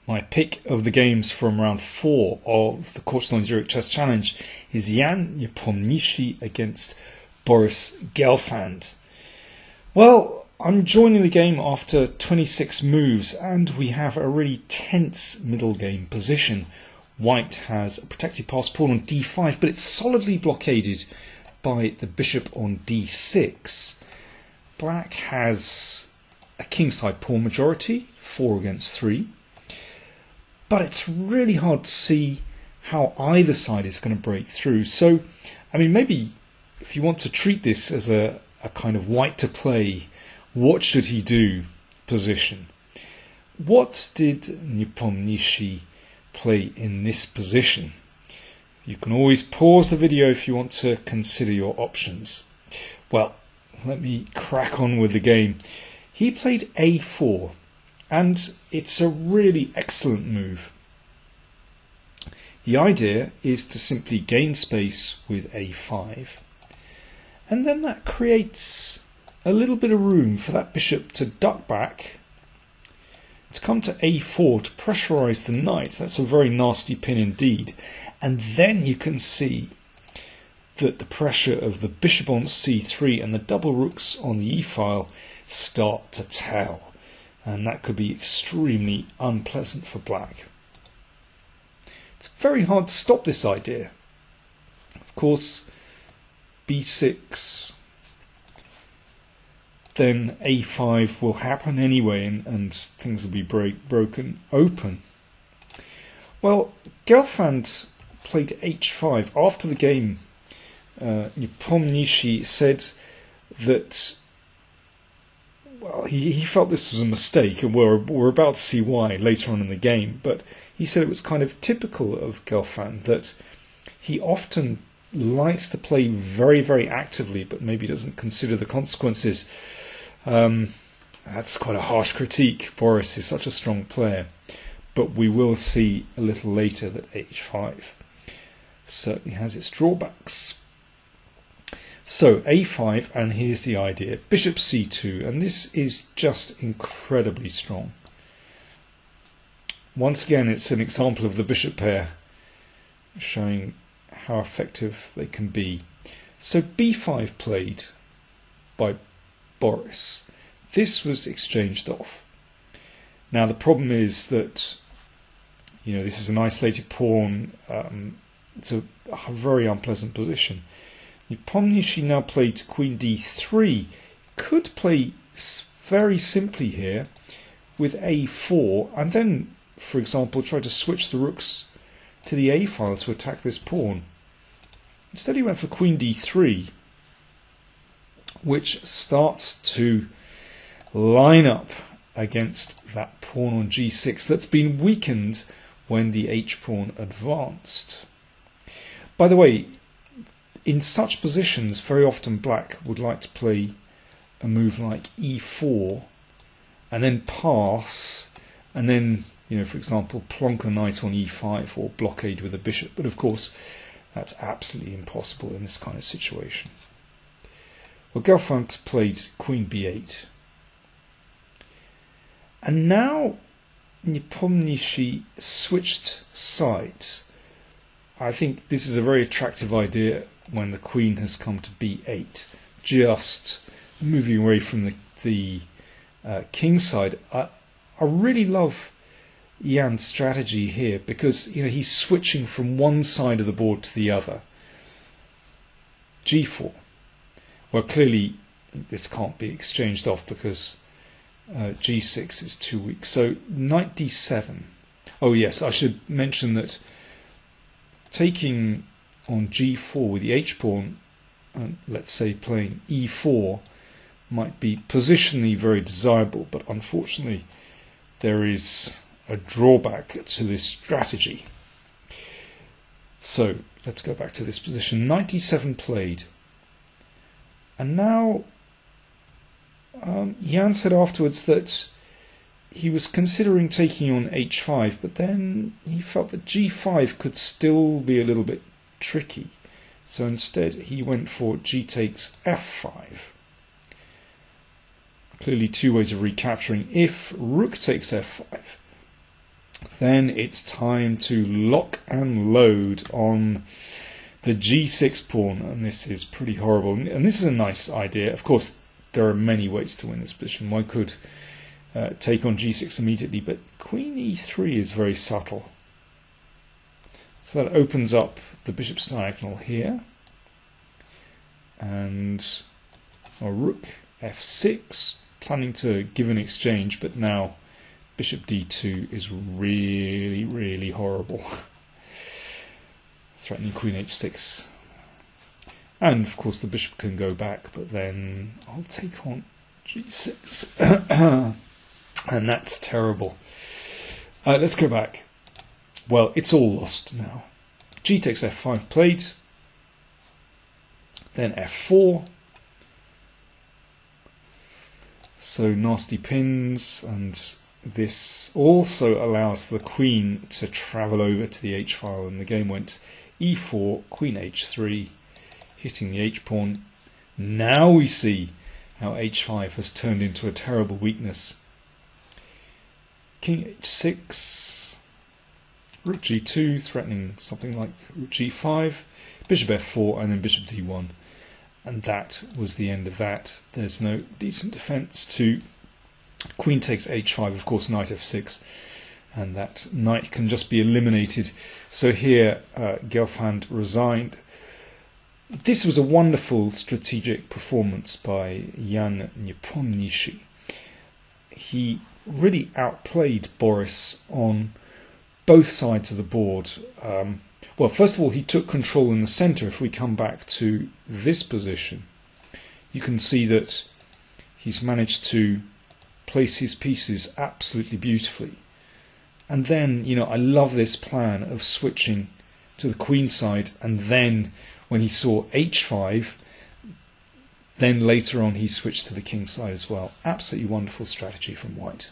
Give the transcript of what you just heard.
My pick of the games from round 4 of the Korchnoi Zürich Chess Challenge is Ian Nepomniachtchi against Boris Gelfand. Well, I'm joining the game after 26 moves, and we have a really tense middle game position. White has a protected passed pawn on d5, but it's solidly blockaded by the bishop on d6. Black has a kingside pawn majority, 4 against 3. But it's really hard to see how either side is going to break through. So, I mean, maybe if you want to treat this as a kind of white to play, what should he do position. What did Nepomniachtchi play in this position? You can always pause the video if you want to consider your options. Well, let me crack on with the game. He played a4. And it's a really excellent move. The idea is to simply gain space with a5, and then that creates a little bit of room for that bishop to duck back, to come to a4 to pressurise the knight. That's a very nasty pin indeed. And then you can see that the pressure of the bishop on c3 and the double rooks on the e-file start to tell. And that could be extremely unpleasant for black. It's very hard to stop this idea. Of course, b6, then a5 will happen anyway, and things will be broken open. Well, Gelfand played h5. After the game, Nepomniachtchi said that, well, he felt this was a mistake, and we're about to see why later on in the game. But he said it was kind of typical of Gelfand that he often likes to play very, very actively, but maybe doesn't consider the consequences. That's quite a harsh critique. Boris is such a strong player, but we will see a little later that h5 certainly has its drawbacks. So a5, and here's the idea. Bishop c2, and this is just incredibly strong. Once again, it's an example of the bishop pair, showing how effective they can be. So b5 played by Boris. This was exchanged off. Now the problem is that, you know, this is an isolated pawn. It's a very unpleasant position. Nepomniachtchi now played queen d3. Could play very simply here with a4, and then, for example, try to switch the rooks to the a-file to attack this pawn. Instead he went for queen d3, which starts to line up against that pawn on g6 that's been weakened when the h-pawn advanced. By the way, in such positions, very often black would like to play a move like e4 and then pass, and then, you know, for example, plonk a knight on e5 or blockade with a bishop. But of course, that's absolutely impossible in this kind of situation. Well, Gelfand played queen b8. And now Nepomniachtchi switched sides. I think this is a very attractive idea when the queen has come to b8, just moving away from the king side. I really love Ian's strategy here, because, you know, he's switching from one side of the board to the other. g4. Well, clearly this can't be exchanged off because g6 is too weak. So knight d7. Oh yes, I should mention that taking on g4 with the h-pawn, and let's say playing e4, might be positionally very desirable, but unfortunately there is a drawback to this strategy. So let's go back to this position. Knight d7 played, and now Ian said afterwards that he was considering taking on h5, but then he felt that g5 could still be a little bit tricky, so instead he went for g takes f5. Clearly two ways of recapturing. If rook takes f5, then it's time to lock and load on the g6 pawn, and this is pretty horrible. And this is a nice idea. Of course, there are many ways to win this position. One could take on g6 immediately, but queen e3 is very subtle. So that opens up the bishop's diagonal here, and a rook f6, planning to give an exchange, but now bishop d2 is really, really horrible. Threatening queen h6. And of course the bishop can go back, but then I'll take on g6. And that's terrible. Let's go back. Well, it's all lost now. G takes f5 played. Then f4. So nasty pins, and this also allows the queen to travel over to the h-file, and the game went e4, queen h3, hitting the h-pawn. Now we see how h5 has turned into a terrible weakness. King h6, rook g2, threatening something like rook g5, bishop f4, and then bishop d1. And that was the end of that. There's no decent defense to queen takes h5, of course, knight f6, and that knight can just be eliminated. So here Gelfand resigned. This was a wonderful strategic performance by Ian Nepomniachtchi. He really outplayed Boris on both sides of the board. Well, first of all, he took control in the centre. If we come back to this position, you can see that he's managed to place his pieces absolutely beautifully. And then, you know, I love this plan of switching to the queen side, and then when he saw h5, then later on he switched to the king side as well. Absolutely wonderful strategy from white.